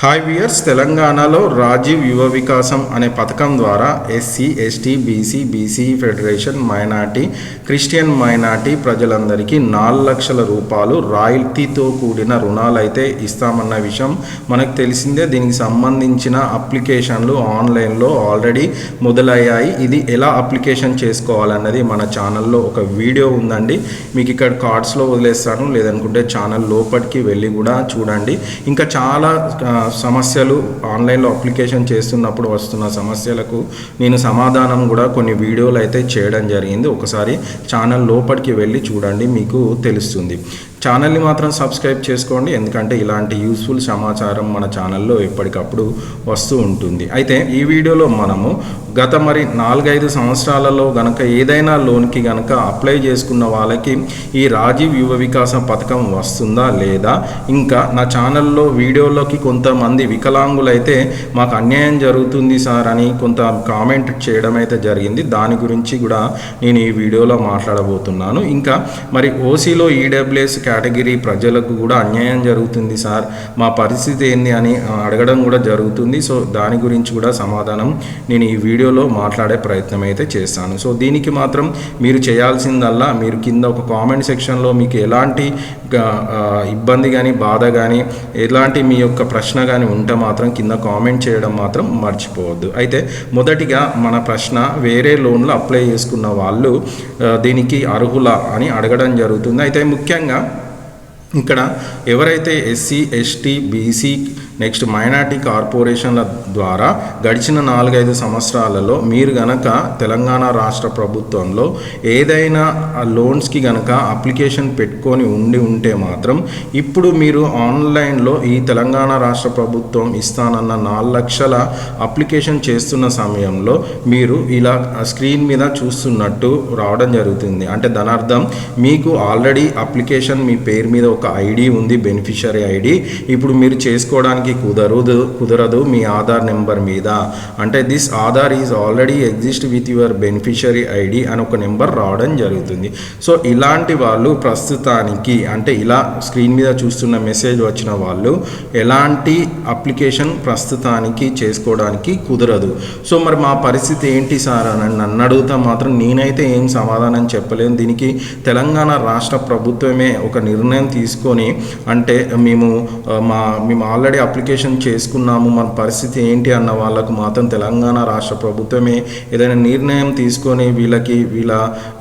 Hi viewers, తెలంగాణలో రాజీవ్ యువ వికాసం అనే పథకం ద్వారా SC, ST, BC federation, minority, Christian minority ప్రజలందరికీ 4 లక్షల రూపాయలు రాయితీతో కూడిన రుణాలు అయితే ఇస్తామన్న విషయం మనకు తెలిసిందే. దీనికి సంబంధించిన అప్లికేషన్లు ఆన్లైన్లో ఆల్రెడీ మొదలయ్యాయి. ఇది ఎలా అప్లికేషన్ చేసుకోవాలన్నది మన ఛానల్లో ఒక వీడియో ఉందండి. మీకు ఇక్కడ కార్డ్స్లో వదిలేస్తాను, లేదనుకుంటే ఛానల్ లోపలికి వెళ్ళి కూడా చూడండి. ఇంకా చాలా సమస్యలు ఆన్లైన్లో అప్లికేషన్ చేస్తున్నప్పుడు వస్తున్న సమస్యలకు నేను సమాధానం కూడా కొన్ని వీడియోలు అయితే చేయడం జరిగింది. ఒకసారి ఛానల్ లోపలికి వెళ్ళి చూడండి, మీకు తెలుస్తుంది. ఛానల్ని మాత్రం సబ్స్క్రైబ్ చేసుకోండి, ఎందుకంటే ఇలాంటి యూస్ఫుల్ సమాచారం మన ఛానల్లో ఎప్పటికప్పుడు వస్తూ ఉంటుంది. అయితే ఈ వీడియోలో మనము గత 4-5 సంవత్సరాలలో గనక ఏదైనా లోన్కి గనక అప్లై చేసుకున్న వాళ్ళకి ఈ రాజీవ్ యువ వికాసం పథకం వస్తుందా లేదా, ఇంకా నా ఛానల్లో వీడియోలోకి కొంతమంది వికలాంగులు అయితే మాకు అన్యాయం జరుగుతుంది సార్ అని కొంత కామెంట్ చేయడం అయితే జరిగింది. దాని గురించి కూడా నేను ఈ వీడియోలో మాట్లాడబోతున్నాను. ఇంకా ఓసీలో ఈడబ్ల్యూఎస్ కేటగిరీ ప్రజలకు కూడా అన్యాయం జరుగుతుంది సార్, మా పరిస్థితి ఏంది అని అడగడం కూడా జరుగుతుంది. సో దాని గురించి కూడా సమాధానం నేను ఈ వీడియోలో మాట్లాడే ప్రయత్నం అయితే చేస్తాను. సో దీనికి మాత్రం మీరు చేయాల్సిందల్లా, మీరు కింద ఒక కామెంట్ సెక్షన్లో మీకు ఎలాంటి ఇబ్బంది కానీ బాధ కానీ ఎలాంటి మీ యొక్క ప్రశ్న కానీ ఉంటే మాత్రం కింద కామెంట్ చేయడం మాత్రం మర్చిపోవద్దు. అయితే మొదటిగా మన ప్రశ్న, వేరే లోన్లు అప్లై చేసుకున్న వాళ్ళు దీనికి అర్హులా అని అడగడం జరుగుతుంది. అయితే ముఖ్యంగా ఇక్కడ ఎవరైతే SC, ST, BC, next minority కార్పొరేషన్ల ద్వారా గడిచిన 4-5 సంవత్సరాలలో మీరు గనక తెలంగాణ రాష్ట్ర ప్రభుత్వంలో ఏదైనా లోన్స్కి గనక అప్లికేషన్ పెట్టుకొని ఉంటే మాత్రం ఇప్పుడు మీరు ఆన్లైన్లో ఈ తెలంగాణ రాష్ట్ర ప్రభుత్వం ఇస్తానన్న 4 లక్షల అప్లికేషన్ చేస్తున్న సమయంలో మీరు ఇలా స్క్రీన్ మీద చూస్తున్నట్టు రావడం జరుగుతుంది. అంటే దాని అర్థం మీకు ఆల్రెడీ అప్లికేషన్ మీ పేరు మీద ఒక ఐడి ఉంది, బెనిఫిషరీ ఐడి. ఇప్పుడు మీరు చేసుకోవడానికి కుదరదు మీ ఆధార్ నెంబర్ మీద. అంటే this Aadhaar is already exist with your beneficiary ID అని ఒక నెంబర్ రావడం జరుగుతుంది. సో ఇలాంటి వాళ్ళు ప్రస్తుతానికి, అంటే ఇలా స్క్రీన్ మీద చూస్తున్న మెసేజ్ వచ్చిన వాళ్ళు ఎలాంటి అప్లికేషన్ ప్రస్తుతానికి చేసుకోవడానికి కుదరదు. సో మరి మా పరిస్థితి ఏంటి సార్ అని నన్ను అడుగుతా మాత్రం నేనైతే ఏం సమాధానం చెప్పలేను. దీనికి తెలంగాణ రాష్ట్ర ప్రభుత్వమే ఒక నిర్ణయం తీసుకొని, అంటే మేము ఆల్రెడీ అప్లికేషన్ చేసుకున్నాము, మన పరిస్థితి ఏంటి అన్న వాళ్ళకు మాత్రం తెలంగాణ రాష్ట్ర ప్రభుత్వమే ఏదైనా నిర్ణయం తీసుకొని వీళ్ళ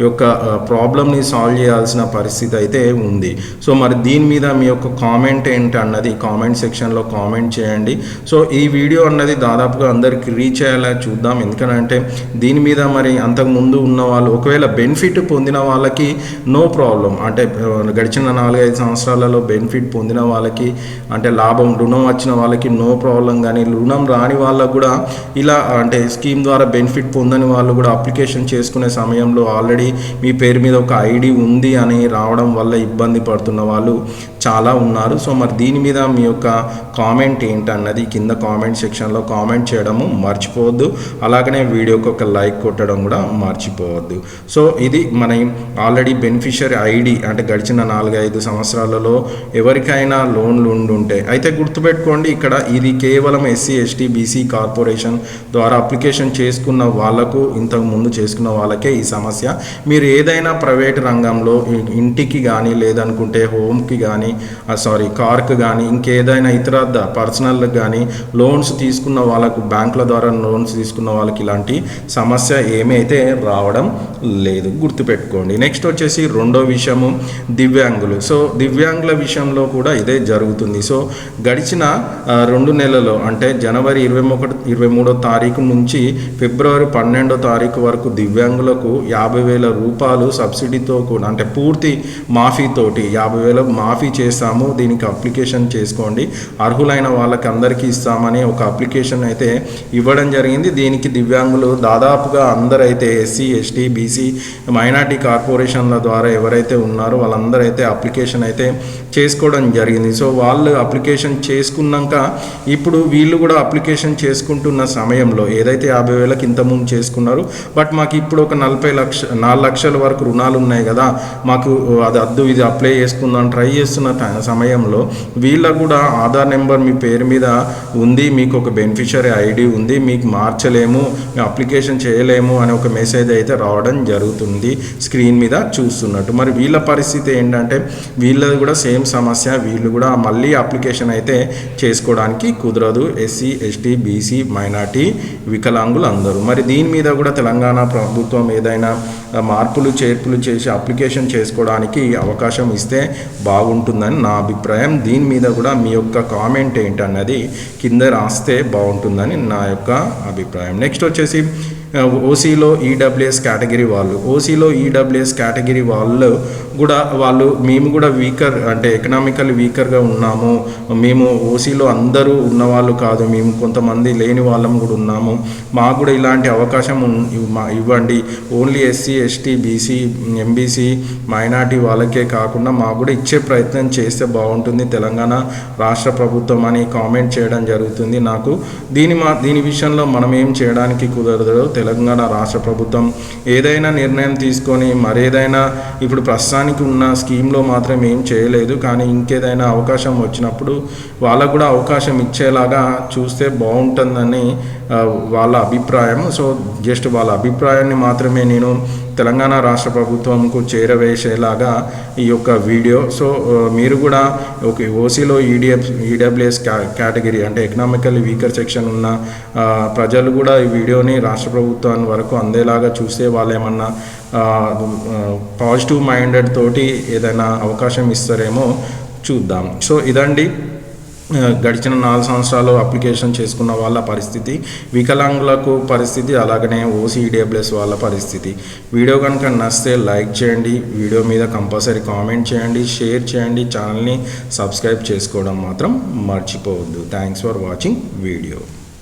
యొక్క ప్రాబ్లమ్ని సాల్వ్ చేయాల్సిన పరిస్థితి అయితే ఉంది. సో మరి దీని మీద మీ యొక్క కామెంట్ ఏంటి అన్నది కామెంట్ సెక్షన్లో కామెంట్ చేయండి. సో ఈ వీడియో అన్నది దాదాపుగా అందరికి రీచ్ అయ్యేలా చూద్దాం. ఎందుకంటే దీని మీద అంతకుముందు ఉన్న వాళ్ళు ఒకవేళ బెనిఫిట్ పొందిన వాళ్ళకి నో ప్రాబ్లం, అంటే గడిచిన 4-5 సంవత్సరాలలో బెనిఫిట్ పొందిన వాళ్ళకి, అంటే లాభం రుణం వచ్చిన వాళ్ళకి నో ప్రాబ్లం. కానీ రుణం రాని వాళ్ళకు కూడా ఇలా, అంటే స్కీమ్ ద్వారా బెనిఫిట్ పొందని వాళ్ళు కూడా అప్లికేషన్ చేసుకునే సమయంలో ఆల్రెడీ మీ పేరు మీద ఒక ఐడి ఉంది అని రావడం వల్ల ఇబ్బంది పడుతున్న వాళ్ళు చాలా ఉన్నారు. సో మరి దీని మీద మీ యొక్క కామెంట్ ఏంటన్నది కింద కామెంట్ సెక్షన్లో కామెంట్ చేయడము మర్చిపోవద్దు. అలాగనే వీడియోకి ఒక లైక్ కొట్టడం కూడా మర్చిపోవద్దు. సో ఇది మన ఆల్రెడీ బెనిఫిషరీ ఐడి, అంటే గడిచిన 4-5 సంవత్సరాలలో ఎవరికైనా లోన్లు ఉండుంటే అయితే గుర్తుపెట్టుకోండి, ఇక్కడ ఇది కేవలం ఎస్సీ, ఎస్టీ, బీసీ కార్పొరేషన్ ద్వారా అప్లికేషన్ చేసుకున్న వాళ్ళకు, ఇంతకు ముందు చేసుకున్న వాళ్ళకే ఈ సమస్య. మీరు ఏదైనా ప్రైవేట్ రంగంలో ఇంటికి కానీ, లేదనుకుంటే హోమ్కి కానీ, కార్కి కానీ, ఇంకేదైనా ఇతర పర్సనల్కి కానీ లోన్స్ తీసుకున్న వాళ్ళకు, బ్యాంకుల ద్వారా లోన్స్ తీసుకున్న వాళ్ళకి ఇలాంటి సమస్య ఏమైతే రావడం లేదు, గుర్తుపెట్టుకోండి. నెక్స్ట్ వచ్చేసి రెండో విషయము దివ్యాంగులు. సో దివ్యాంగుల విషయంలో కూడా ఇదే జరుగుతుంది. సో గడిచిన 2 నెలల్లో, అంటే జనవరి 23వ తారీఖు నుంచి ఫిబ్రవరి 12వ తారీఖు వరకు దివ్యాంగులకు 50,000 రూపాయలు సబ్సిడీతో కూడా, అంటే పూర్తి మాఫీతోటి 50,000 మాఫీ చేస్తాము, దీనికి అప్లికేషన్ చేసుకోండి, అర్హులైన వాళ్ళకి అందరికీ ఇస్తామని ఒక అప్లికేషన్ అయితే ఇవ్వడం జరిగింది. దీనికి దివ్యాంగులు దాదాపుగా అందరైతే ఎస్సీ, ఎస్టీ, బీసీ, మైనార్టీ కార్పొరేషన్ల ద్వారా ఎవరైతే ఉన్నారో వాళ్ళందరైతే అప్లికేషన్ అయితే చేసుకోవడం జరిగింది. సో వాళ్ళు అప్లికేషన్ చేసుకున్నాక ఇప్పుడు వీళ్ళు కూడా అప్లికేషన్ చేసుకుంటున్న సమయంలో ఏదైతే 50,000కి ఇంతకుముందు చేసుకున్నారు, బట్ మాకు ఇప్పుడు ఒక 4 లక్షల వరకు రుణాలు ఉన్నాయి కదా, మాకు అది అద్దు ఇది అప్లై చేసుకుందాం ట్రై చేస్తున్న సమయంలో వీళ్ళకు కూడా ఆధార్ నెంబర్ మీ పేరు మీద ఉంది, మీకు ఒక బెనిఫిషరీ ఐడి ఉంది, మీకు మార్చలేము, అప్లికేషన్ చేయలేము అనే ఒక మెసేజ్ అయితే రావడం జరుగుతుంది స్క్రీన్ మీద చూస్తున్నట్టు. మరి వీళ్ళ పరిస్థితి ఏంటంటే వీళ్ళది కూడా సేమ్ సమస్య, వీళ్ళు కూడా మళ్ళీ అప్లికేషన్ అయితే చేసుకోవడానికి కుదరదు. ఎస్సీ ఎస్టీ బీసీ మైనార్టీ వికలాంగులు అందరూ. మరి దీని మీద కూడా తెలంగాణ ప్రభుత్వం ఏదైనా మార్పులు చేర్పులు చేసి అప్లికేషన్ చేసుకోవడానికి అవకాశం ఇస్తే బాగుంటుందని నా అభిప్రాయం. దీని మీద కూడా మీ యొక్క కామెంట్ ఏంటన్నది కింద రాస్తే బాగుంటుందని నా యొక్క అభిప్రాయం. నెక్స్ట్ వచ్చేసి ఓసీలో ఈడబ్ల్యూఎస్ కేటగిరీ వాళ్ళు కూడా మేము కూడా వీకర్ అంటే ఎకనామికల్ వీకర్గా ఉన్నాము, మేము ఓసీలో అందరూ ఉన్నవాళ్ళు కాదు, మేము కొంతమంది లేని వాళ్ళం కూడా ఉన్నాము, మాకు కూడా ఇలాంటి అవకాశం ఇవ్వండి, only SC ST BC MBC minority వాళ్ళకే కాకుండా మాకు కూడా ఇచ్చే ప్రయత్నం చేస్తే బాగుంటుంది తెలంగాణ రాష్ట్ర ప్రభుత్వం అని కామెంట్ చేయడం జరుగుతుంది. నాకు దీని విషయంలో మనం ఏం చేయడానికి కుదరదు. తెలంగాణ రాష్ట్ర ప్రభుత్వం ఏదైనా నిర్ణయం తీసుకొని మరేదైనా ఇప్పుడు ప్రస్తుతానికి ఉన్న స్కీమ్లో మాత్రం ఏం చేయలేదు, కానీ ఇంకేదైనా అవకాశం వచ్చినప్పుడు వాళ్ళకు కూడా అవకాశం ఇచ్చేలాగా చూస్తే బాగుంటుందని వాళ్ళ అభిప్రాయం. సో జస్ట్ వాళ్ళ అభిప్రాయాన్ని మాత్రమే నేను తెలంగాణ రాష్ట్ర ప్రభుత్వంకు చేరవేసేలాగా ఈ యొక్క వీడియో. సో మీరు కూడా ఒక ఓసీలో ఈడబ్ల్యూఎస్ కేటగిరీ అంటే ఎకనామికల్ వీకర్ సెక్షన్ ఉన్న ప్రజలు కూడా ఈ వీడియోని రాష్ట్ర ప్రభుత్వాన్ని వరకు అందేలాగా చూస్తే వాళ్ళు ఏమన్నా పాజిటివ్ మైండెడ్ తోటి ఏదైనా అవకాశం ఇస్తారేమో చూద్దాం. సో ఇదండి గడిచిన 4 సంవత్సరాలు అప్లికేషన్ చేసుకున్న వాళ్ళ పరిస్థితి, వికలాంగులకు పరిస్థితి, అలాగనే ఓసీ ఈడబ్ల్యూఎస్ వాళ్ళ పరిస్థితి. వీడియో కనుక నచ్చితే లైక్ చేయండి, వీడియో మీద కంపల్సరీ కామెంట్ చేయండి, షేర్ చేయండి, ఛానల్ని సబ్స్క్రైబ్ చేసుకోవడం మాత్రం మర్చిపోవద్దు. Thanks for watching video.